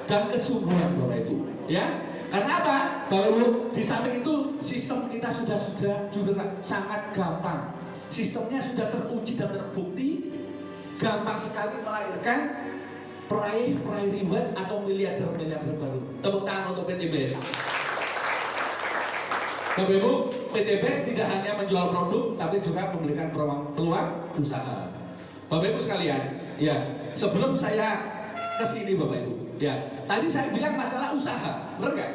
dan kesungguhan Bapak Ibu. Ya, karena apa? Bapak Ibu, di samping itu sistem kita sudah sangat gampang. Sistemnya sudah teruji dan terbukti, gampang sekali melahirkan peraih reward atau miliarder baru. Tepuk tangan untuk PT BEST. Bapak Ibu, PT BEST tidak hanya menjual produk, tapi juga memberikan peluang usaha. Bapak Ibu sekalian, ya, sebelum saya kesini Bapak Ibu, ya, tadi saya bilang masalah usaha, benar nggak?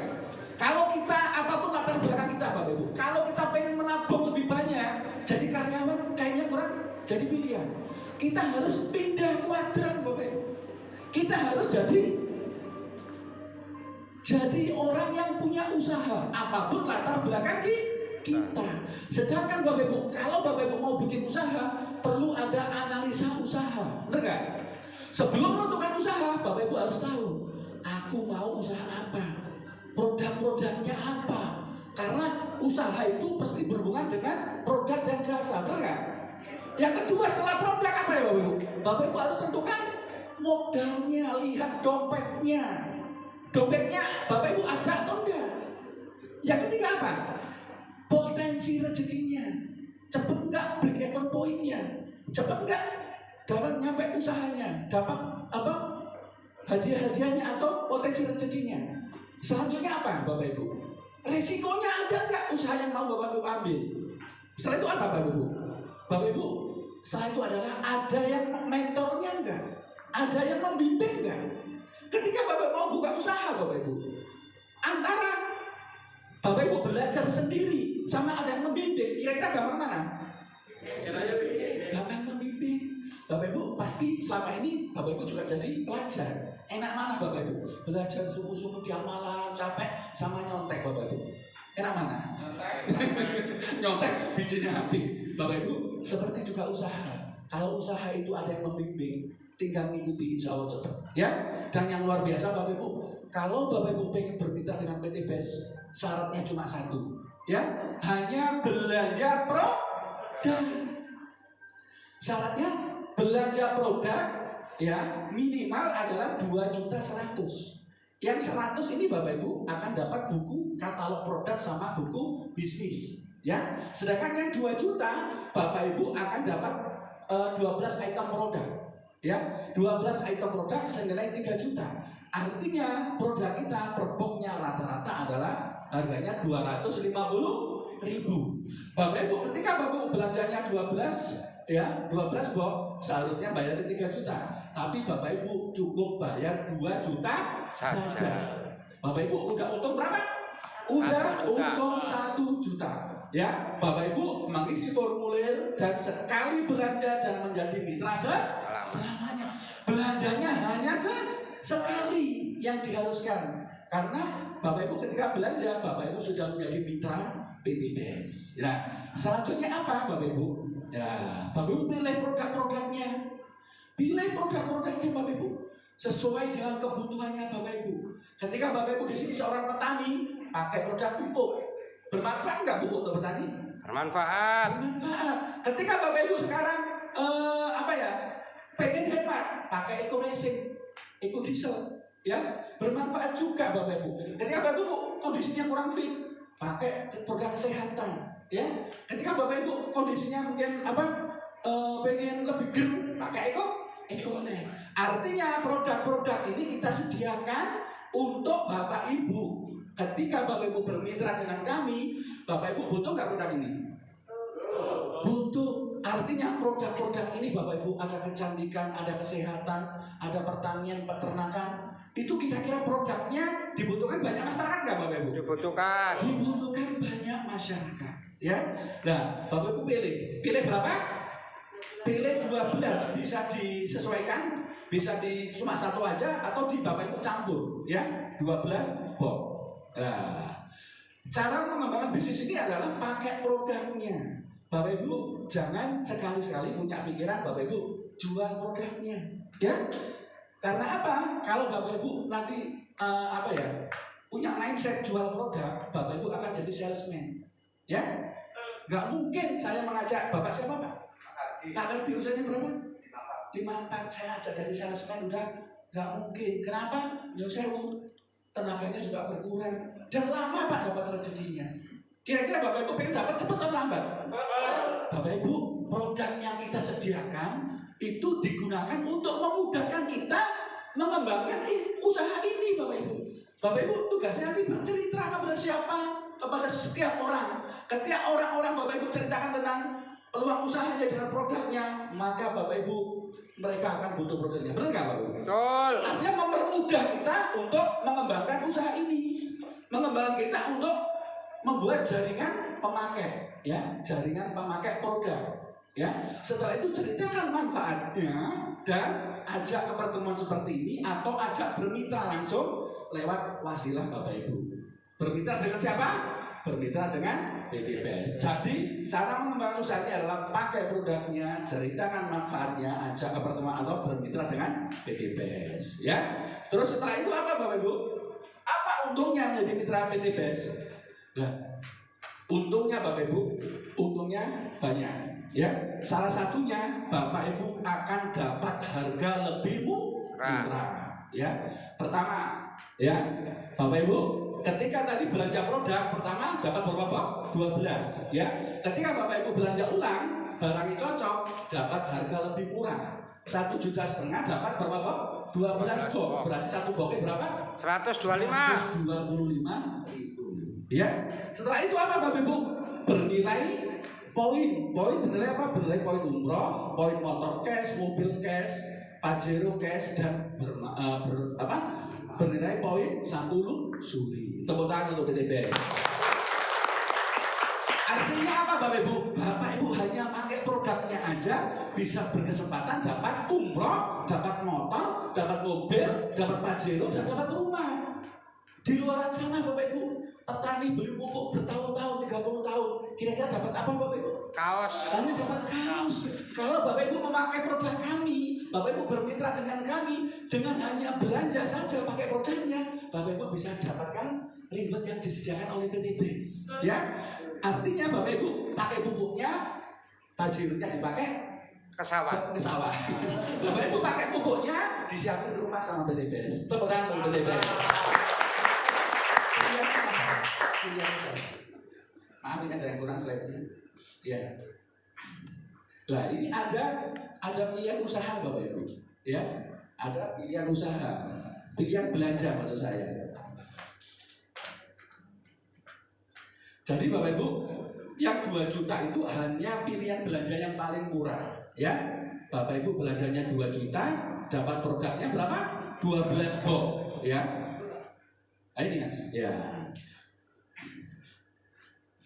Kalau kita apapun latar belakang kita Bapak Ibu, kalau kita pengen menabung lebih banyak, jadi karyawan kayaknya kurang jadi pilihan. Kita harus pindah kuadran Bapak Ibu. Kita harus jadi orang yang punya usaha, apapun latar belakang kita. Sedangkan Bapak Ibu, kalau Bapak Ibu mau bikin usaha, perlu ada analisa usaha, benar nggak? Sebelum menentukan usaha, Bapak Ibu harus tahu, aku mau usaha apa, produk-produknya apa. Karena usaha itu pasti berhubungan dengan produk dan jasa, benar nggak? Yang kedua setelah produk apa ya Bapak Ibu? Bapak Ibu harus tentukan modalnya, lihat dompetnya. Dompetnya Bapak Ibu ada atau enggak? Yang ketiga apa? Potensi rezekinya. Cepet enggak break even point-nya? Cepet enggak dapat nyampe usahanya? Dapat apa? Hadiah-hadiahnya atau potensi rezekinya. Selanjutnya apa Bapak Ibu? Resikonya ada enggak usaha yang mau Bapak Ibu ambil? Setelah itu apa Bapak Ibu? Bapak Ibu, setelah itu adalah ada yang mentornya enggak? Ada yang membimbing enggak? Ketika Bapak mau buka usaha Bapak Ibu, antara Bapak Ibu belajar sendiri sama ada yang membimbing, kira-kira gampang mana? Gampang membimbing. Bapak Ibu pasti selama ini Bapak Ibu juga jadi pelajar. Enak mana Bapak Ibu? Belajar subuh-subuh tiap malam capek sama nyontek Bapak Ibu. Enak mana? Nyontek bijinya habis. Bapak Ibu seperti juga usaha. Kalau usaha itu ada yang membimbing, tinggal mengikuti insya Allah cepat. Ya. Dan yang luar biasa Bapak Ibu, kalau Bapak Ibu pengen bermitra dengan PT BEST, syaratnya cuma satu, ya, hanya belanja produk. Syaratnya belanja produk, ya, minimal adalah 2.100.000. Yang 100 ini Bapak Ibu akan dapat buku katalog produk sama buku bisnis, ya. Sedangkan yang 2 juta Bapak Ibu akan dapat 12 item produk. Ya, 12 item produk senilai 3 juta. Artinya produk kita per boxnya rata-rata adalah harganya 250.000. Bapak Ibu ketika Bapak Ibu belanjanya 12, ya, 12 box seharusnya bayar 3 juta. Tapi Bapak Ibu cukup bayar 2 juta saja. Bapak Ibu udah untung berapa? Udah untung 1 juta. Ya, Bapak Ibu mengisi formulir dan sekali belanja dan menjadi mitra selamanya. Belanjanya hanya sekali yang diharuskan. Karena Bapak Ibu ketika belanja, Bapak Ibu sudah menjadi mitra PT BEST. Ya, selanjutnya apa Bapak Ibu? Ya, Bapak Ibu pilih produk-produknya. Pilih produk-produknya Bapak Ibu sesuai dengan kebutuhannya Bapak Ibu. Ketika Bapak Ibu di sini seorang petani, pakai produk pupuk. Bermanfaat nggak pupuk untuk petani? Bermanfaat. Bermanfaat. Ketika Bapak Ibu sekarang pengen hemat, pakai eco racing, eco diesel, ya, bermanfaat juga Bapak Ibu. Ketika Bapak Ibu kondisinya kurang fit, pakai produk kesehatan, ya. Ketika Bapak Ibu kondisinya mungkin pengen lebih gerem, pakai eco-net. Artinya produk-produk ini kita sediakan untuk Bapak Ibu. Ketika Bapak Ibu bermitra dengan kami, Bapak Ibu butuh nggak produk ini? Butuh. Artinya produk-produk ini Bapak Ibu ada kecantikan, ada kesehatan, ada pertanian, peternakan. Itu kira-kira produknya dibutuhkan banyak masyarakat nggak Bapak Ibu? Dibutuhkan. Dibutuhkan banyak masyarakat. Ya. Nah, Bapak Ibu pilih berapa? Pilih 12, bisa disesuaikan, bisa di cuma satu aja atau di Bapak Ibu campur, ya, 12 box. Nah, cara mengembangkan bisnis ini adalah pakai produknya. Bapak Ibu jangan sekali-sekali punya pikiran Bapak Ibu jual produknya, ya. Karena apa? Kalau Bapak Ibu nanti punya mindset jual produk, Bapak Ibu akan jadi salesman, ya. Gak mungkin saya mengajak Bapak siapa Pak? Pak Kardi usianya berapa? 54. Saya ajak jadi salesman udah gak mungkin. Kenapa? ya sewu, tenaganya juga berkurang dan lama Pak dapat rezekinya. Kira-kira Bapak Ibu pengen dapat cepat atau lambat? Bapak Ibu, produk yang kita sediakan itu digunakan untuk memudahkan kita mengembangkan usaha ini, Bapak Ibu. Bapak Ibu tugasnya nanti bercerita kepada siapa? Kepada setiap orang. Ketika orang-orang Bapak Ibu ceritakan tentang peluang usahanya dengan produknya, maka Bapak Ibu mereka akan butuh produknya. Benar nggak Bapak Ibu? Betul. Artinya mempermudah kita untuk mengembangkan usaha ini, mengembangkan kita untuk membuat jaringan pemakai, ya, jaringan pemakai produk. Ya, setelah itu ceritakan manfaatnya dan ajak ke pertemuan seperti ini atau ajak bermitra langsung lewat wasilah Bapak Ibu. Bermitra dengan siapa? Bermitra dengan PTBS. Jadi cara mengembangkan usahanya adalah pakai produknya, ceritakan manfaatnya, ajak ke pertemuan atau bermitra dengan PTBS. Ya. Terus setelah itu apa Bapak Ibu? Apa untungnya menjadi mitra PTBS? Nah, untungnya Bapak Ibu, untungnya banyak. Ya, salah satunya Bapak Ibu akan dapat harga lebih murah. Ya, pertama, ya Bapak Ibu, ketika tadi belanja produk pertama dapat berapa box? 12. Ya, ketika Bapak Ibu belanja ulang, barangnya cocok, dapat harga lebih murah. 1,5 juta dapat berapa box? 12 box. Berarti satu boxnya berapa? 125. 125.000. Ya, setelah itu apa Bapak Ibu? Bernilai poin bernilai apa? Bernilai poin umroh, poin motor cash, mobil cash, Pajero cash dan bernilai poin 1 luxury. Tepuk tangan untuk PTBS. Artinya apa Bapak Ibu? Bapak Ibu hanya pakai produknya aja bisa berkesempatan dapat umroh, dapat motor, dapat mobil, dapat Pajero dan dapat rumah. Di luar sana Bapak Ibu, petani beli pupuk bertahun-tahun, 30 tahun, kira-kira dapat apa Bapak Ibu? Kaos. Hanya dapat kaos. Kalau Bapak Ibu memakai produk kami, Bapak Ibu bermitra dengan kami, dengan hanya belanja saja pakai produknya, Bapak Ibu bisa dapatkan ribet yang disediakan oleh PTBS. Ya, artinya Bapak Ibu pakai pupuknya, Pajeronya dipakai Ke sawah. ke sawah. Bapak Ibu pakai pupuknya disiapin rumah sama PTBS. Tepuk tangan untuk PTBS. Maaf ini ada yang kurang slide-nya. Ya. Nah, ini ada pilihan usaha Bapak Ibu. Ya. Ada pilihan usaha. Pilihan belanja maksud saya. Jadi Bapak Ibu, yang 2 juta itu hanya pilihan belanja yang paling murah, ya. Bapak Ibu belanjanya 2 juta, dapat produknya berapa? 12 box, ya. Nah, ini Mas, ya.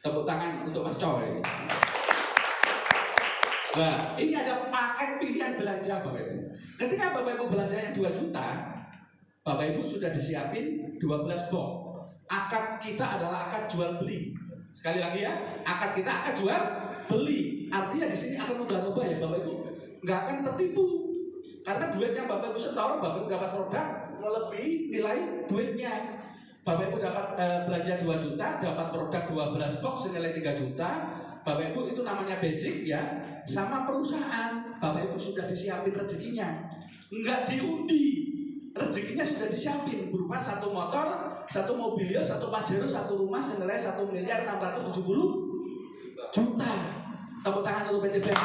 Tepuk tangan untuk Mas Coy. Nah, ini ada paket pilihan belanja Bapak Ibu. Ketika Bapak Ibu belanjanya 2 juta, Bapak Ibu sudah disiapin 12 box. Akad kita adalah akad jual beli. Sekali lagi ya, akad kita akad jual beli. Artinya di sini akan ubah-ubah ya Bapak Ibu. Nggak akan tertipu. Karena duit yang Bapak Ibu setor, Bapak Ibu dapat produk melebihi nilai duitnya. Bapak Ibu dapat belanja 2 juta, dapat produk 12 box senilai 3 juta. Bapak Ibu itu namanya basic ya. Sama perusahaan, Bapak Ibu sudah disiapin rezekinya. Nggak diundi. Rezekinya sudah disiapin berupa 1 motor, 1 mobil, 1 Pajero, 1 rumah senilai 1.670 juta. Tepuk tangan untuk PTBS.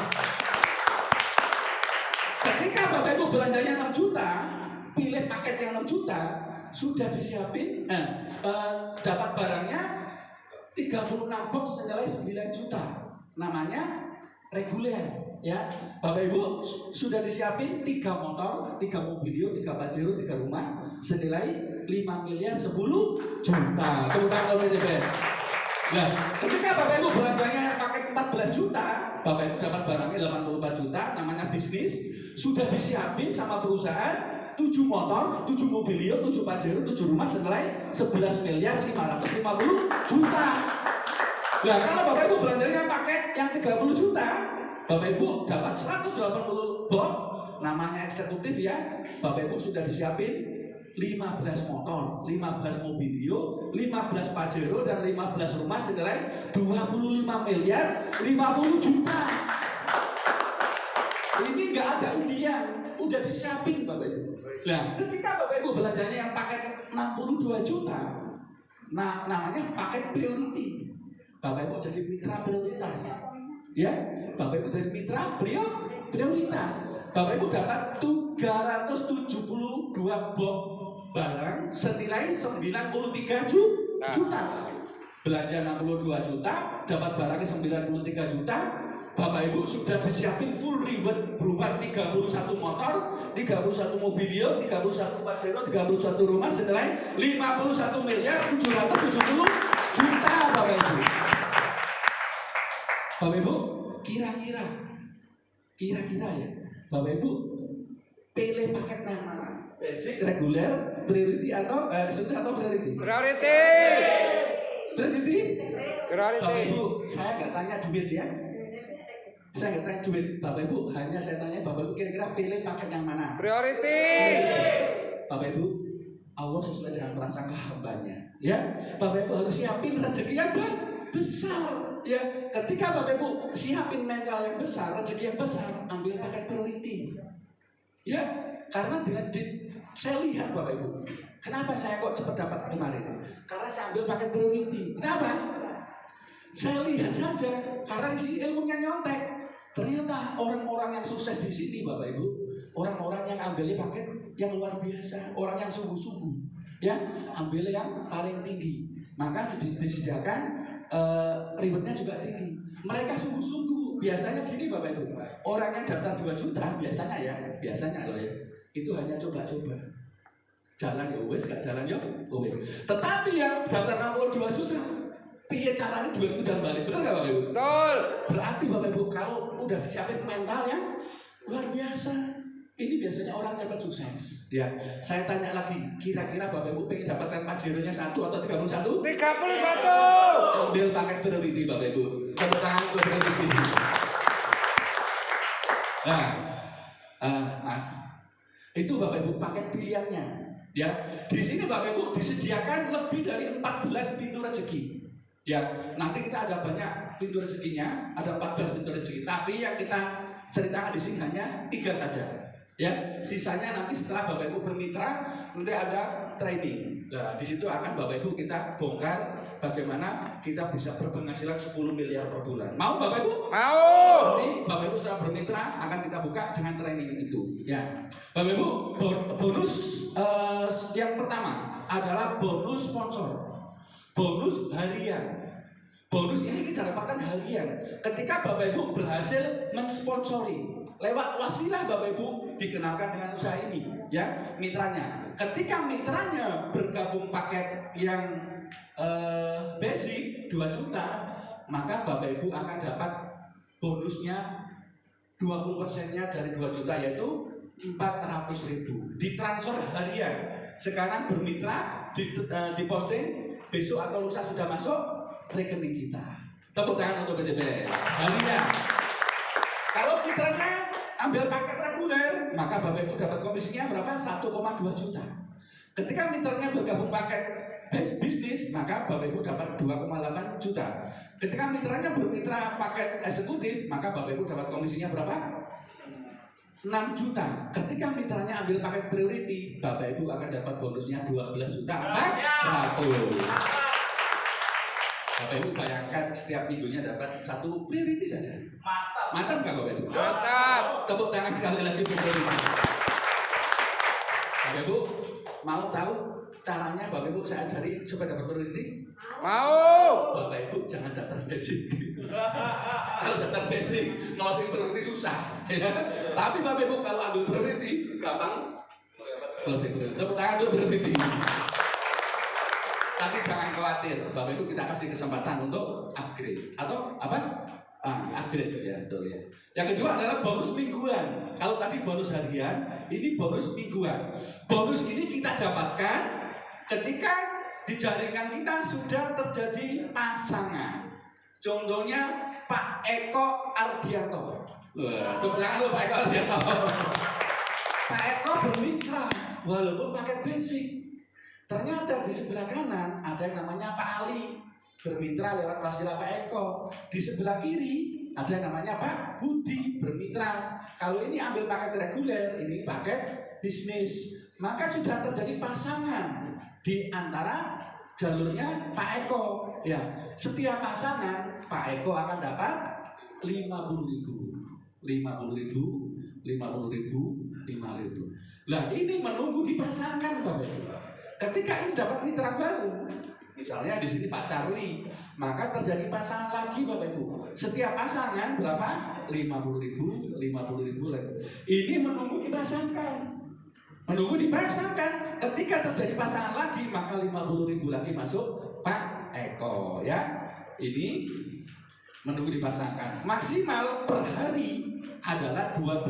Ketika Bapak Ibu belanjanya 6 juta, pilih paket yang 6 juta, sudah disiapin, dapat barangnya 36 box senilai 9 juta. Namanya reguler. Ya, Bapak Ibu sudah disiapin 3 motor, 3 mobilio, 3 Pajero, 3 rumah senilai 5.010 juta. Tepuk tangan untuk PTBS. Nah, ketika Bapak Ibu belanjanya pakai 14 juta, Bapak Ibu dapat barangnya 84 juta, namanya bisnis, sudah disiapin sama perusahaan 7 motor, 7 mobilio, 7 Pajero, 7 rumah senilai 11.550 juta. Nah, kalau Bapak Ibu belanjanya paket yang 30 juta, Bapak Ibu dapat 180 box, namanya eksekutif ya. Bapak Ibu sudah disiapin 15 motor, 15 mobilio, 15 Pajero dan 15 rumah senilai 25.050 juta. Ini nggak ada undian, udah disiapin Bapak Ibu. Nah, ketika Bapak Ibu belanjanya yang paket 62 juta, nah namanya paket priority. Bapak Ibu jadi mitra prioritas. Ya, Bapak Ibu jadi mitra prioritas. Bapak Ibu dapat 372 box barang senilai 93 juta. Belanja 62 juta, dapat barangnya 93 juta. Bapak Ibu sudah disiapin full reward berupa 31 motor, 31 mobilio, 31 pajero, 31 rumah senilai 51 miliar 770 juta Bapak Ibu. Bapak Ibu, kira-kira ya, Bapak Ibu pilih paket yang mana? Basic, reguler, priority atau priority? Priority. Priority? Priority. Bapak Ibu, saya nggak tanya duit ya. Saya nggak tanya duit, Bapak Ibu. Hanya saya tanya Bapak Ibu kira-kira pilih paket yang mana? Priority. Bapak Ibu, Allah sesuai dengan prasangka hambanya. Ya, Bapak Ibu harus siapin rezeki yang besar. Ya, ketika Bapak Ibu siapin mental yang besar, rezeki yang besar, ambil paket priority. Ya, karena saya lihat Bapak Ibu, kenapa saya kok cepat dapat kemarin? Karena saya ambil paket priority. Kenapa? Saya lihat saja, karena di sini ilmunya nyontek. Ternyata orang-orang yang sukses di sini Bapak Ibu, orang-orang yang ambilnya paket yang luar biasa, orang yang sungguh-sungguh, ya, ambil yang paling tinggi. Maka disediakan rewardnya juga tinggi. Mereka sungguh-sungguh. Biasanya gini Bapak Ibu, orang yang daftar 2 juta biasanya loh ya, itu hanya coba-coba. Jalan ya wes, gak jalan ya wes. Tetapi yang daftar 62 juta, piye caranya duit udah balik, benar gak Bapak Ibu? Betul. Berarti Bapak Ibu kalau udah disiapin mental yang luar biasa, ini biasanya orang cepat sukses. Ya, saya tanya lagi, kira-kira Bapak Ibu pengen dapatkan pajeronya 1 atau 31? 31. Ambil paket priority Bapak Ibu. Tepuk tangan untuk priority. Nah, itu Bapak Ibu paket pilihannya. Ya, di sini Bapak Ibu disediakan lebih dari 14 pintu rezeki. Ya, nanti kita ada banyak pintu rezekinya, ada 14 pintu rezeki. Tapi yang kita ceritakan di sini hanya 3 saja. Ya, sisanya nanti setelah Bapak Ibu bermitra, nanti ada training. Nah, di situ akan Bapak Ibu kita bongkar bagaimana kita bisa berpenghasilan 10 miliar per bulan. Mau Bapak Ibu? Mau. Nanti Bapak Ibu setelah bermitra akan kita buka dengan training itu. Ya, Bapak Ibu, bonus yang pertama adalah bonus sponsor, bonus harian. Bonus ini kita dapatkan harian ketika Bapak Ibu berhasil mensponsori lewat wasilah Bapak Ibu dikenalkan dengan usaha ini, ya, mitranya. Ketika mitranya bergabung paket yang basic 2 juta, maka Bapak Ibu akan dapat bonusnya 20%-nya dari 2 juta, yaitu 400.000 ditransfer harian. Sekarang bermitra di posting, besok atau lusa sudah masuk rekening kita. Tepuk tangan untuk PTB harian. Kalau mitranya ambil paket reguler, maka Bapak Ibu dapat komisinya berapa? 1,2 juta. Ketika mitranya bergabung paket bisnis, maka Bapak Ibu dapat 2,8 juta. Ketika mitranya bermitra paket eksekutif, maka Bapak Ibu dapat komisinya berapa? 6 juta. Ketika mitranya ambil paket priority, Bapak Ibu akan dapat bonusnya 12 juta. Bapak Ibu bayangkan setiap minggunya dapat 1 priority saja. Mantap nggak Bapak Ibu? Mantap. Tepuk tangan sekali lagi untuk priority. Bapak Ibu mau tahu caranya Bapak Ibu saya ajari supaya dapat priority? Mau. Bapak Ibu jangan daftar basic. Kalau daftar basic, ngelosin priority susah. Ya. Tapi Bapak Ibu kalau ambil priority gampang. Closing priority. Tepuk tangan untuk priority. Tapi jangan khawatir, Bapak Ibu kita kasih kesempatan untuk upgrade atau apa? Upgrade ya, betul ya. Yang kedua adalah bonus mingguan. Kalau tadi bonus harian, ini bonus mingguan. Bonus ini kita dapatkan ketika di jaringan kita sudah terjadi pasangan. Contohnya Pak Eko Ardianto. Tepuk tangan Pak Eko Ardianto. Pak Eko bermitra walaupun paket basic. Ternyata di sebelah kanan ada yang namanya Pak Ali bermitra lewat wasilah Pak Eko. Di sebelah kiri ada yang namanya apa? Budi bermitra. Kalau ini ambil paket reguler, ini paket bisnis, maka sudah terjadi pasangan di antara jalurnya Pak Eko. Ya, setiap pasangan Pak Eko akan dapat 50.000, 50.000, 5.000. Lah ini menunggu dipasangkan Bapak Ibu. Ketika ini dapat mitra baru, misalnya di sini Pak Charlie, maka terjadi pasangan lagi Bapak Ibu. Setiap pasangan berapa? 50.000, 50.000 lagi. Ini menunggu dipasangkan. Menunggu dipasangkan. Ketika terjadi pasangan lagi, maka 50.000 lagi masuk Pak Eko ya. Ini menunggu dipasangkan. Maksimal per hari adalah 12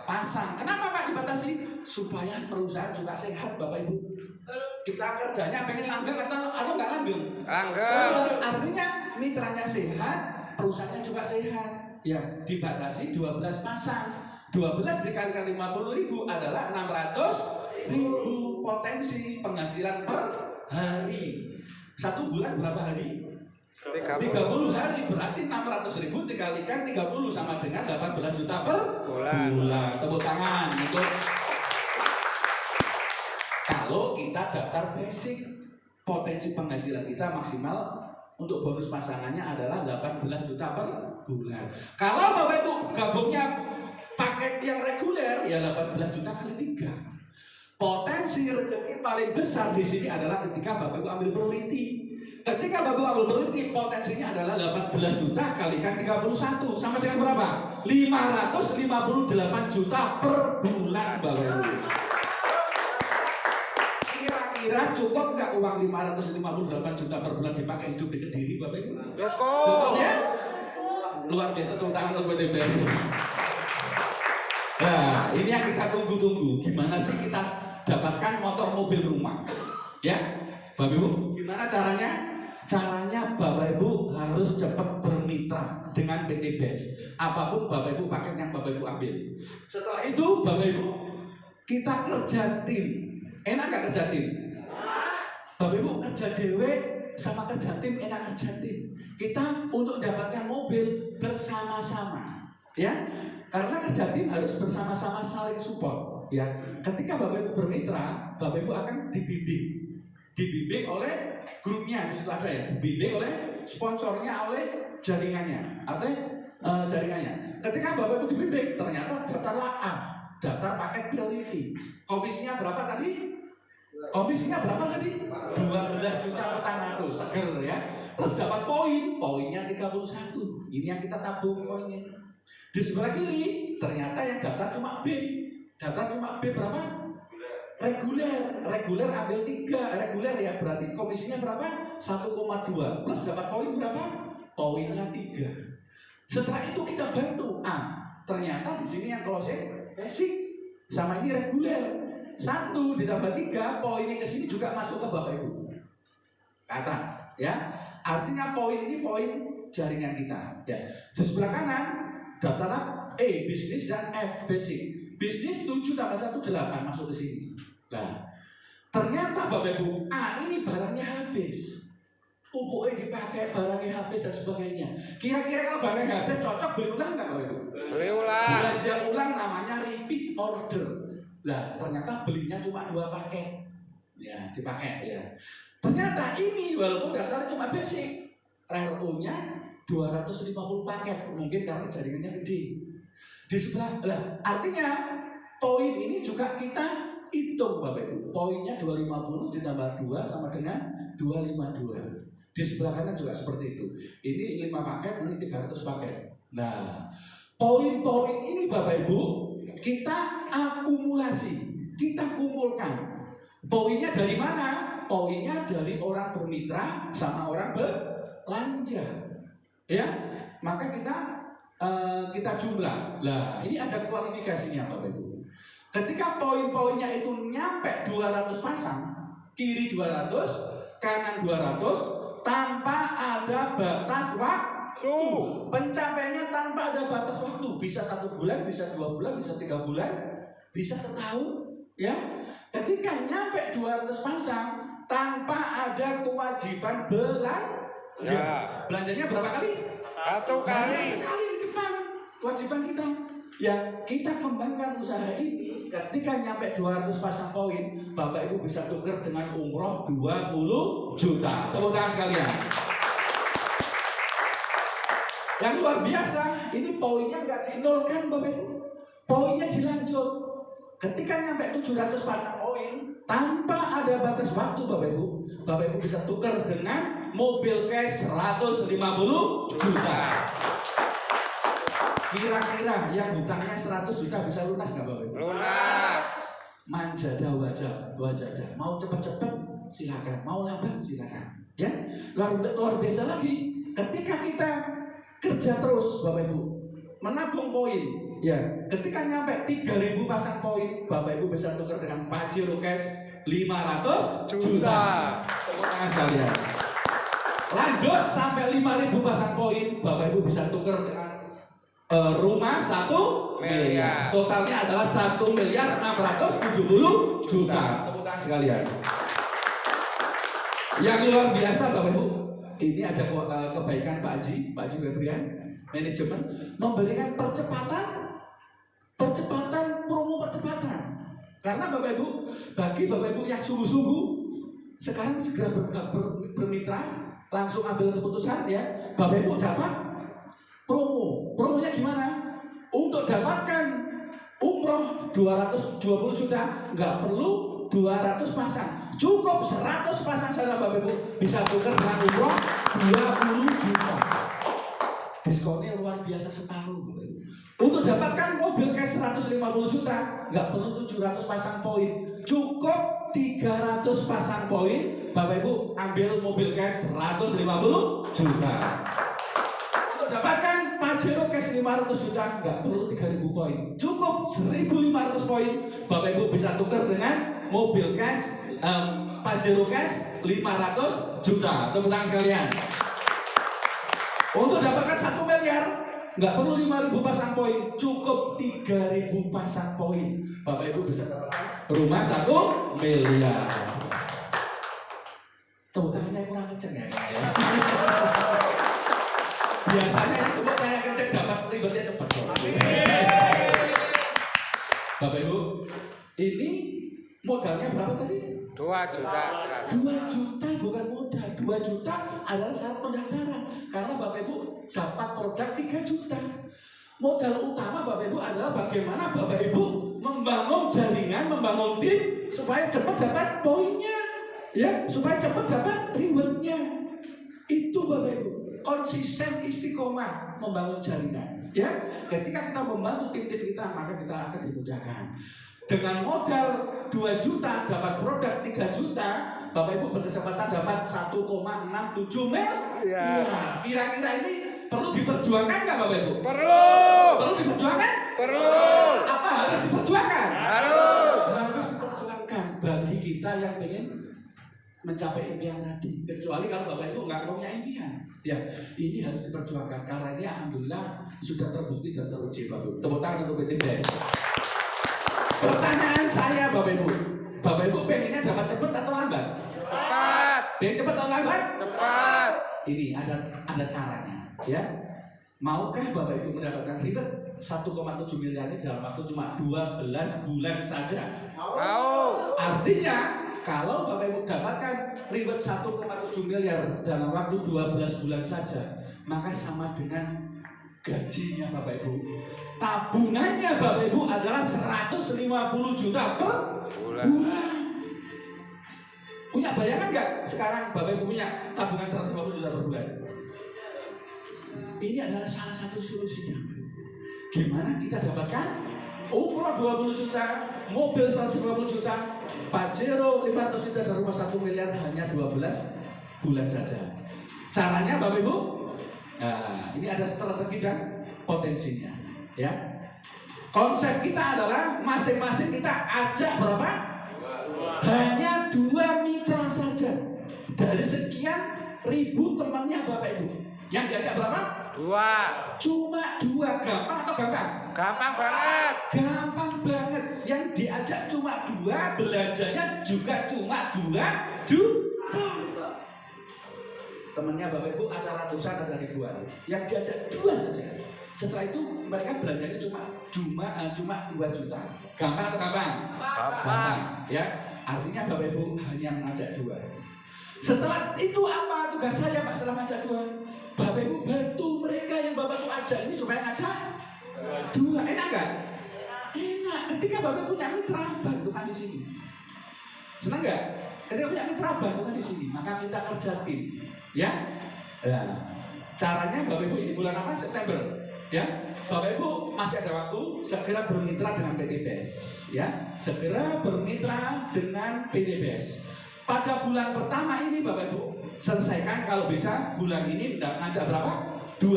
pasang. Kenapa Pak dibatasi? Supaya perusahaan juga sehat Bapak Ibu. Kita kerjanya pengen langgeng atau nggak langgeng? Langgeng. Artinya mitranya sehat, perusahaannya juga sehat. Ya, dibatasi 12 pasang. 12 dikalikan 50.000 adalah 600.000 potensi penghasilan per hari. Satu bulan berapa hari? 30 hari, berarti 600.000 dikalikan 30 sama dengan 18 juta per bulan. Tepuk tangan untuk kalau kita daftar basic, potensi penghasilan kita maksimal untuk bonus pasangannya adalah 18 juta per bulan. Kalau Bapak Ibu gabungnya paket yang reguler ya 18 juta kali 3. Potensi rezeki paling besar di sini adalah ketika Bapak Ibu ambil priority. Ketika Bapak Ibu ambil priority, potensinya adalah 18 juta kalikan 31 sama dengan berapa? 558 juta per bulan Bapak Ibu. Kira-kira cukup nggak uang 558 juta per bulan dipakai hidup di Kediri Bapak Ibu? Cukup ya? Luar biasa, tepuk tangan untuk PTBR. Nah, ini yang kita tunggu-tunggu. Gimana sih kita dapatkan motor, mobil, rumah? Ya, Bapak Ibu, gimana caranya? Caranya Bapak Ibu harus cepat bermitra dengan PT BES. Apapun Bapak Ibu paket yang Bapak Ibu ambil. Setelah itu Bapak Ibu kita kerja tim. Enak gak kerja tim? Bapak Ibu kerja dewe sama kerja tim, enak kerja tim. Kita untuk dapatkan mobil bersama-sama. Ya, karena kerja tim harus bersama-sama saling support. Ya, ketika Bapak Ibu bermitra, Bapak Ibu akan dibimbing oleh grupnya, di situ ada ya, dibimbing oleh sponsornya, oleh jaringannya, atau jaringannya. Ketika Bapak Ibu dibimbing, ternyata daftarlah A, daftar paket priority. Komisinya berapa tadi? Komisinya berapa tadi? 12 juta 400, seger ya. Terus dapat poinnya 31. Ini yang kita tabung poinnya. Di sebelah kiri, ternyata yang daftar cuma B. Daftar cuma B berapa? Reguler ambil 3. Reguler ya, berarti komisinya berapa? 1,2. Plus dapat poin berapa? Poinnya 3. Setelah itu kita bantu A. Ternyata di sini yang closing basic sama ini reguler. 1 ditambah 3, poinnya ke sini juga masuk ke Bapak Ibu. Ke atas, ya. Artinya poin ini poin jaringan kita. Ya. Di sebelah kanan daftar E bisnis dan F basic. Bisnis 7 tambah 1 8 masuk ke sini. Nah, ternyata Bapak Ibu A ini barangnya habis. Pupuknya dipakai, barangnya habis dan sebagainya. Kira-kira kalau barangnya habis cocok beli ulang nggak Bapak Ibu? Beli ulang. Belanja ulang namanya repeat order. Lah, ternyata belinya cuma 2 paket. Ya, dipakai ya. Ternyata ini walaupun daftar cuma basic, RO-nya 250 paket, mungkin karena jaringannya gede. Di sebelah, lah, artinya poin ini juga kita hitung Bapak Ibu. Poinnya 250 ditambah 2 sama dengan 252. Di sebelah kanan juga seperti itu. Ini 5 paket, ini 300 paket. Nah, poin-poin ini Bapak Ibu kita akumulasi, kita kumpulkan. Poinnya dari mana? Poinnya dari orang bermitra sama orang belanja. Ya, maka kita jumlah. Lah, ini ada kualifikasinya Bapak Ibu. Ketika poin-poinnya itu nyampe 200 pasang, kiri 200, kanan 200, tanpa ada batas waktu. Pencapaiannya tanpa ada batas waktu. Bisa 1 bulan, bisa 2 bulan, bisa 3 bulan, bisa setahun. Ya, ketika nyampe 200 pasang, tanpa ada kewajiban belanja. Belanjanya berapa kali? Satu Banyak kali. sekali di depan kewajiban kita. Ya, kita kembangkan usaha ini. Ketika nyampe 200 pasang poin, Bapak Ibu bisa tuker dengan umroh 20 juta. Tepuk tangan sekalian. Yang luar biasa, ini poinnya nggak dinolkan Bapak Ibu. Poinnya dilanjut. Ketika nyampe 700 pasang poin, tanpa ada batas waktu Bapak Ibu bisa tuker dengan mobil cash 150 juta. Kira-kira yang hutangnya 100 juta bisa lunas nggak Bapak Ibu? Lunas. Manjada wajada. Mau cepat-cepat silakan, mau lambat silakan. Ya, luar biasa lagi. Ketika kita kerja terus Bapak Ibu, menabung poin. Ya, ketika nyampe 3.000 pasang poin, Bapak Ibu bisa tukar dengan Pajero Cash 500 juta. Tepuk tangan sekalian. Lanjut sampai 5.000 pasang poin, Bapak Ibu bisa tukar dengan rumah 1 miliar. Totalnya adalah 1.670 juta. Tepuk tangan sekalian. Yang luar biasa Bapak Ibu, ini ada kebaikan Pak Haji Febrian, manajemen memberikan promo percepatan. Karena Bapak Ibu, bagi Bapak Ibu yang sungguh-sungguh, sekarang segera bermitra, langsung ambil keputusan ya. Bapak Ibu dapat promonya gimana? Untuk dapatkan umroh 220 juta, nggak perlu 200 pasang, cukup 100 pasang saja Bapak Ibu bisa tukar dengan umroh 20 juta. Diskonnya luar biasa separuh Bapak Ibu. Untuk dapatkan mobil cash 150 juta, nggak perlu 700 pasang poin, cukup 300 pasang poin, Bapak Ibu ambil mobil cash 150 juta. Dapatkan Pajero Cash 500 juta, nggak perlu 3.000 poin, cukup 1.500 poin, Bapak Ibu bisa tukar dengan mobil cash Pajero Cash 500 juta. Tepuk tangan sekalian. Untuk dapatkan 1 miliar, nggak perlu 5.000 pasang poin, cukup 3.000 pasang poin, Bapak Ibu bisa dapatkan rumah 1 miliar. Tepuk tangannya kurang kenceng ya. Biasanya yang tepuk tangan kenceng dapat ribetnya cepat. Bapak Ibu, ini modalnya berapa tadi? 2 juta. 2 juta bukan modal, 2 juta adalah syarat pendaftaran. Karena Bapak Ibu dapat produk 3 juta. Modal utama Bapak Ibu adalah bagaimana Bapak Ibu membangun jaringan, membangun tim supaya cepat dapat poinnya, ya, supaya cepat dapat rewardnya. Itu Bapak Ibu, konsisten istiqomah membangun jaringan. Ya, ketika kita membantu tim-tim kita, maka kita akan dimudahkan. Dengan modal 2 juta dapat produk 3 juta, Bapak Ibu berkesempatan dapat 1,67 miliar. Ya. Kira-kira ini perlu diperjuangkan nggak Bapak Ibu? Perlu. Perlu diperjuangkan? Perlu. Apa harus diperjuangkan? Harus diperjuangkan bagi kita yang ingin mencapai impian tadi. Kecuali kalau Bapak Ibu nggak punya impian, ya ini harus diperjuangkan karena ini alhamdulillah sudah terbukti dan teruji Bapak Ibu. Tepuk tangan untuk PT BES. Pertanyaan saya Bapak Ibu pengennya dapat cepat atau lambat? Cepat. Pengen cepat atau lambat? Cepat. Ini ada caranya, ya. Maukah Bapak Ibu mendapatkan ribet 1,7 miliar ini dalam waktu cuma 12 bulan saja? Mau. Artinya kalau Bapak Ibu dapatkan ribet 1,7 miliar dalam waktu 12 bulan saja, maka sama dengan gajinya Bapak Ibu. Tabungannya Bapak Ibu adalah 150 juta per bulan. Punya bayangan nggak sekarang Bapak Ibu punya tabungan 150 juta per bulan? Ini adalah salah satu solusinya. Gimana kita dapatkan umroh 20 juta, mobil 150 juta, Pajero 500 juta dan rumah 1 miliar hanya 12 bulan saja. Caranya Bapak Ibu, nah, ini ada strategi dan potensinya, ya. Konsep kita adalah masing-masing kita ajak berapa? Hanya 2 mitra saja dari sekian ribu temannya Bapak Ibu. Yang diajak berapa? 2. Cuma 2. Gampang atau gampang? Gampang banget. Gampang banget. Yang diajak cuma 2, belanjanya juga cuma 2 juta. Temennya teman-temannya Bapak Ibu ada ratusan, ada ribuan. Yang diajak 2 saja. Setelah itu mereka belanjanya cuma 2 juta. Gampang atau gampang? Gampang. Ya, artinya Bapak Ibu hanya mengajak 2. Setelah itu apa tugas saya Pak setelah ngajak 2? Bapak Ibu bantu mereka yang Bapak Ibu ajak ini supaya ngajak 2. Enak nggak? Enak. Ketika Bapak punya mitra, bantukan di sini. Senang nggak? Ketika punya mitra, bantukan di sini. Maka kita kerja tim, ya. Ya. Caranya Bapak Ibu ini bulan apa? September, ya. Bapak Ibu masih ada waktu, segera bermitra dengan PTBS, ya. Segera bermitra dengan PTBS. Pada bulan pertama ini Bapak Ibu selesaikan kalau bisa bulan ini ngajak berapa? 2,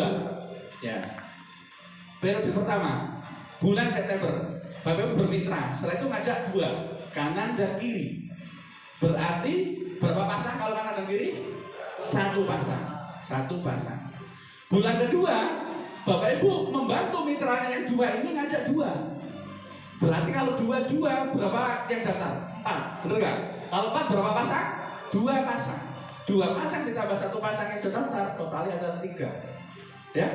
ya. Periode pertama bulan September Bapak Ibu bermitra, setelah itu ngajak 2 kanan dan kiri. Berarti berapa pasang kalau kanan dan kiri? 1 pasang. 1 pasang. Bulan kedua Bapak Ibu membantu mitranya yang 2 ini ngajak 2. Berarti kalau 2 berapa yang daftar? 4, betul nggak? Kalau 4 berapa pasang? 2 pasang. 2 pasang ditambah 1 pasang yang daftar, totalnya ada 3. Ya.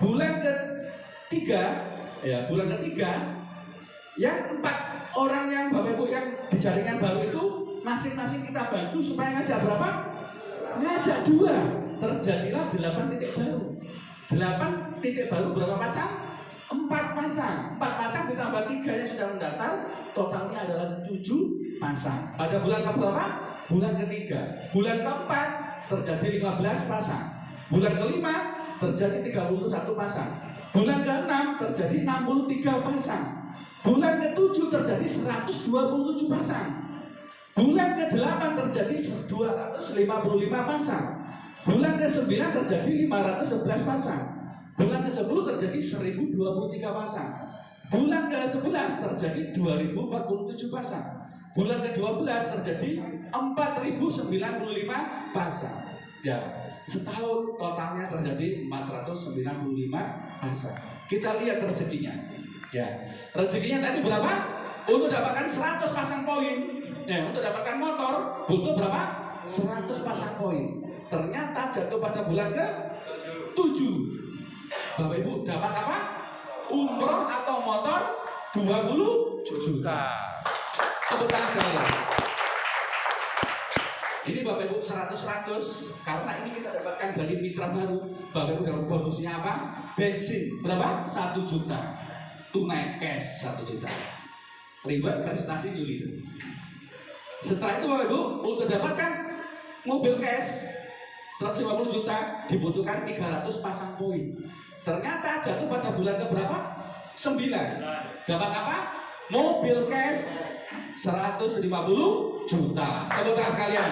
Bulan ketiga, ya, bulan ketiga yang 4 orang yang Bapak Ibu yang di jaringan baru itu masing-masing kita bantu supaya ngajak berapa? Ngajak 2. Terjadilah 8 titik baru. 8 titik baru berapa pasang? 4 pasang. 4 pasang ditambah 3 yang sudah mendaftar, totalnya adalah 7 pasang. Pada bulan keberapa? Bulan ketiga. Bulan keempat terjadi 15 pasang. Bulan kelima terjadi 31 pasang. Bulan keenam terjadi 63 pasang. Bulan ke-7 terjadi 127 pasang. Bulan ke-8 terjadi 255 pasang. Bulan ke-9 terjadi 511 pasang. Bulan ke-10 terjadi 1023 pasang. Bulan ke-11 terjadi 2047 pasang. Bulan ke-12 terjadi 4095 pasang. Ya, setahun totalnya terjadi 495 pasang. Kita lihat rezekinya. Ya, rezekinya tadi berapa? Untuk dapatkan 100 pasang poin. Ya, untuk dapatkan motor butuh berapa? 100 pasang poin. Ternyata jatuh pada bulan ke-7. Bapak Ibu dapat apa? Umroh atau motor 20 juta. Tepuk tangan sekalian. Ini Bapak Ibu 100 karena ini kita dapatkan dari mitra baru. Bapak Ibu dapat bonusnya apa? Bensin berapa? 1 juta. Tunai cash 1 juta. Ribet prestasi Juli itu. Setelah itu Bapak Ibu untuk dapatkan mobil cash 150 juta dibutuhkan 300 pasang poin. Ternyata jatuh pada bulan ke berapa? 9. Dapat apa? Mobil cash 150 juta. Tepuk tangan sekalian.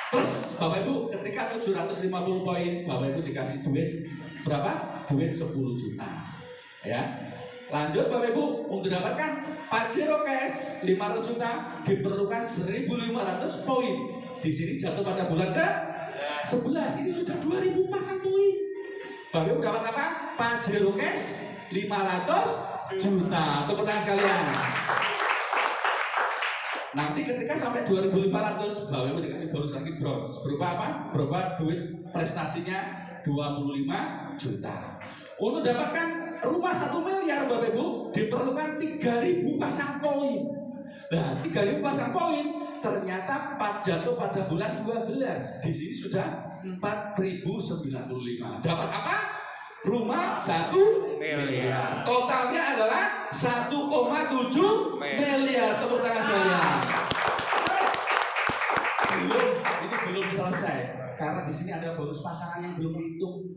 Plus Bapak Ibu ketika 750 poin Bapak Ibu dikasih duit berapa? Duit 10 juta. Ya. Lanjut Bapak Ibu untuk dapatkan Pajero cash 500 juta diperlukan 1.500 poin. Di sini jatuh pada bulan ke-11. Ini sudah 2.000 pasang poin. Bapak Ibu dapat apa? Pajero cash 500 juta. Tepuk tangan sekalian. Nanti ketika sampai 2.500 Bapak Ibu dikasih bonus lagi bros. Berupa apa? Berupa duit prestasinya 25 juta. Untuk dapatkan rumah 1 miliar Bapak Ibu diperlukan 3.000 pasang poin. Nah, 3.000 pasang poin ternyata jatuh pada bulan 12. Di sini sudah 4.095. Dapat apa? Rumah 1 miliar. Totalnya adalah 1,7 miliar. Tepuk tangan saya. Ini belum selesai karena di sini ada bonus pasangan yang belum dihitung.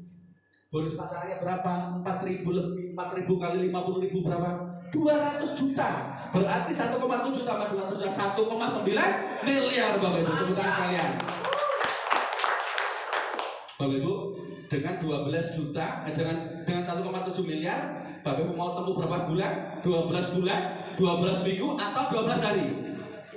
Bonus pasangannya berapa? 4.000 lebih, 4.000 kali 50.000 berapa? 200 juta. Berarti 1,7 tambah 200 juta 1,9 miliar Bapak Ibu. Tepuk tangan sekalian. Bapak Ibu, dengan 12 juta, dengan 1,7 miliar, Bapak Ibu mau tempuh berapa bulan? 12 bulan, 12 minggu, atau 12 hari?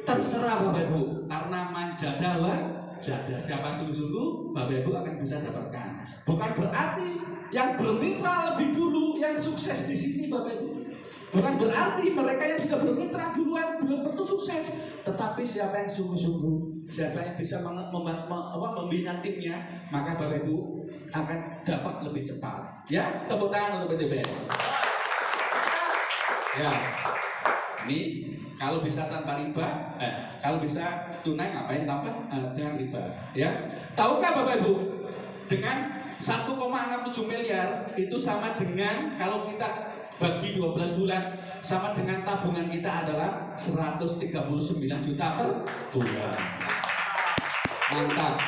Terserah Bapak Ibu. Karena manjadalah jadah, siapa sungguh-sungguh Bapak Ibu akan bisa dapatkan. Bukan berarti yang bermitra lebih dulu yang sukses di sini Bapak Ibu. Bukan berarti mereka yang sudah bermitra duluan belum tentu sukses. Tetapi siapa yang sungguh-sungguh, siapa yang bisa membina timnya, maka Bapak Ibu akan dapat lebih cepat. Ya, tepuk tangan untuk PTBS. Ya, ini kalau bisa tanpa riba, kalau bisa tunai ngapain tanpa ada riba? Ya, tahukah Bapak Ibu dengan 1,67 miliar itu sama dengan kalau kita bagi 12 bulan sama dengan tabungan kita adalah 139 juta per bulan. Mantap.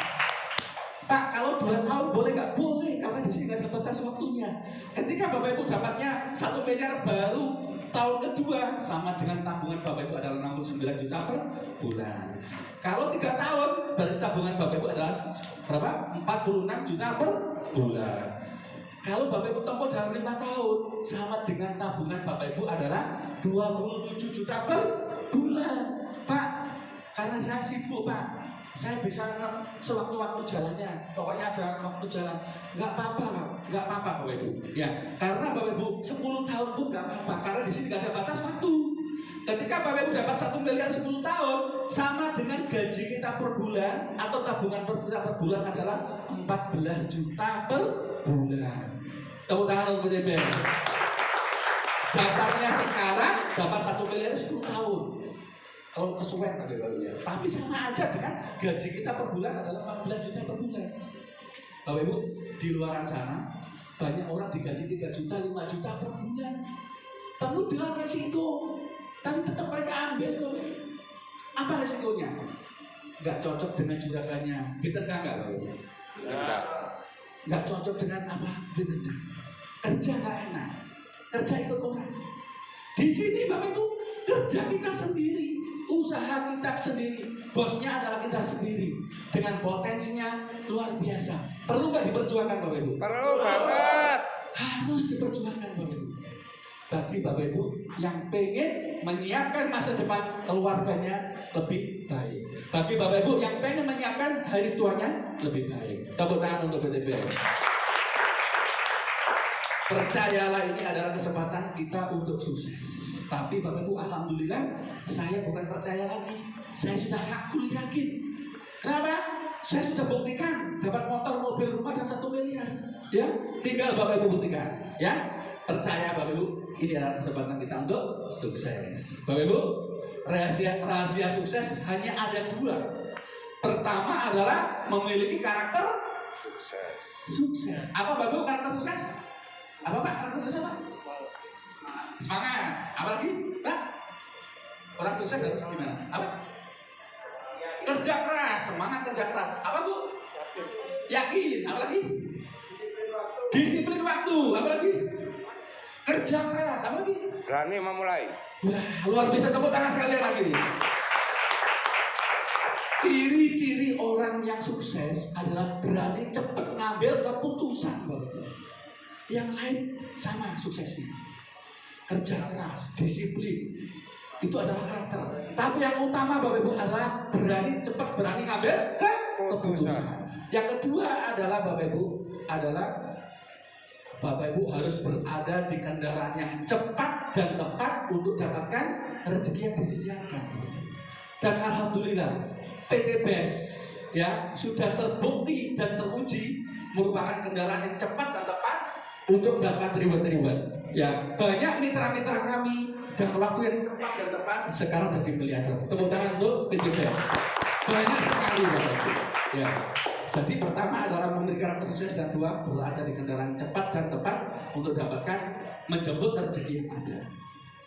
Pak, kalau 2 tahun boleh nggak? Boleh, karena di sini nggak ada batas waktunya. Ketika Bapak Ibu dapatnya 1 miliar baru tahun kedua sama dengan tabungan Bapak Ibu adalah 69 juta per bulan. Kalau 3 tahun berarti tabungan Bapak Ibu adalah berapa? 46 juta per bulan. Kalau Bapak Ibu tempuh dalam 5 tahun sama dengan tabungan Bapak Ibu adalah 27 juta per bulan. Pak, karena saya sibuk Pak, saya bisa sewaktu-waktu jalannya, pokoknya ada waktu jalan. Nggak apa-apa Pak, nggak apa-apa Bapak Ibu. Ya, karena Bapak Ibu 10 tahun pun nggak apa-apa, karena di sini nggak ada batas waktu. Ketika Bapak Ibu dapat 1 miliar 10 tahun sama dengan gaji kita per bulan atau tabungan kita per bulan adalah 14 juta per bulan. Tepuk tangan untuk DPR. Daftarnya sekarang dapat 1 miliar 10 tahun. Kalau kesuwen ya. Tapi sama aja dengan gaji kita per bulan adalah 14 juta per bulan. Bapak Ibu, di luar sana banyak orang digaji 3 juta, 5 juta per bulan. Penuh dengan resiko. Tapi tetap mereka ambil kok. Apa resikonya? Nggak cocok dengan juragannya, ditendang nggak Bapak Ibu? Nggak cocok dengan apa? Ditendang. Kerja nggak enak, kerja ikut orang. Di sini Bapak Ibu, kerja kita sendiri, usaha kita sendiri, bosnya adalah kita sendiri, dengan potensinya luar biasa. Perlu nggak diperjuangkan Bapak Ibu? Perlu banget. Harus diperjuangkan Bapak Ibu. Bagi Bapak Ibu yang pengen menyiapkan masa depan keluarganya lebih baik. Bagi Bapak Ibu yang pengen menyiapkan hari tuanya lebih baik. Tepuk tangan untuk PTBS. Percayalah, ini adalah kesempatan kita untuk sukses. Tapi Bapak Ibu, alhamdulillah saya bukan percaya lagi, saya sudah hakul yakin. Kenapa? Saya sudah buktikan dapat motor, mobil, rumah dan 1 miliar. Ya, tinggal Bapak Ibu buktikan. Ya, percaya Bapak Ibu, ini adalah kesempatan kita untuk sukses. Bapak Ibu, rahasia sukses hanya ada 2. Pertama adalah memiliki karakter sukses. Apa Bapak Ibu karakter sukses? Apa Pak karakter sukses Pak? Semangat. Apa lagi? Pak? Orang sukses harus gimana? Apa? Kerja keras, semangat kerja keras. Apa Bu? Yakin. Apa lagi? Disiplin waktu. Apa lagi? Kerja keras. Apa lagi? Berani memulai. Wah, luar biasa, tepuk tangan sekalian lagi. Ciri-ciri orang yang sukses adalah berani cepat ngambil keputusan. Yang lain sama suksesnya. Kerja keras, disiplin, itu adalah karakter. Tapi yang utama Bapak Ibu adalah berani cepat, berani ngambil keputusan. Yang kedua adalah Bapak Ibu harus berada di kendaraan yang cepat dan tepat untuk dapatkan rezeki yang disediakan. Dan alhamdulillah PTBS ya sudah terbukti dan teruji merupakan kendaraan yang cepat dan tepat untuk dapat reward. Ya, banyak mitra-mitra kami dengan waktu yang cepat dan tepat sekarang jadi miliarder. Tepuk tangan untuk PTBS. Banyak sekali Bapak Ibu. Ya. Jadi pertama adalah memiliki karakter sukses, dan 2 berada di kendaraan cepat dan tepat untuk dapatkan menjemput rezeki yang ada.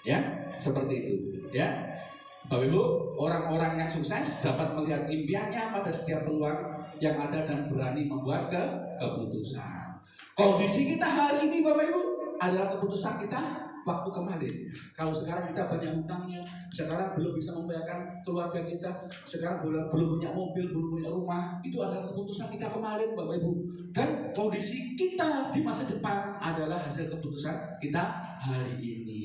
Ya, seperti itu. Ya, Bapak Ibu, orang-orang yang sukses dapat melihat impiannya pada setiap peluang yang ada dan berani membuat keputusan. Kondisi kita hari ini Bapak Ibu adalah keputusan kita waktu kemarin. Kalau sekarang kita banyak hutangnya, sekarang belum bisa membayarkan keluarga kita, sekarang belum punya mobil, belum punya rumah, itu adalah keputusan kita kemarin Bapak Ibu. Dan kondisi kita di masa depan adalah hasil keputusan kita hari ini.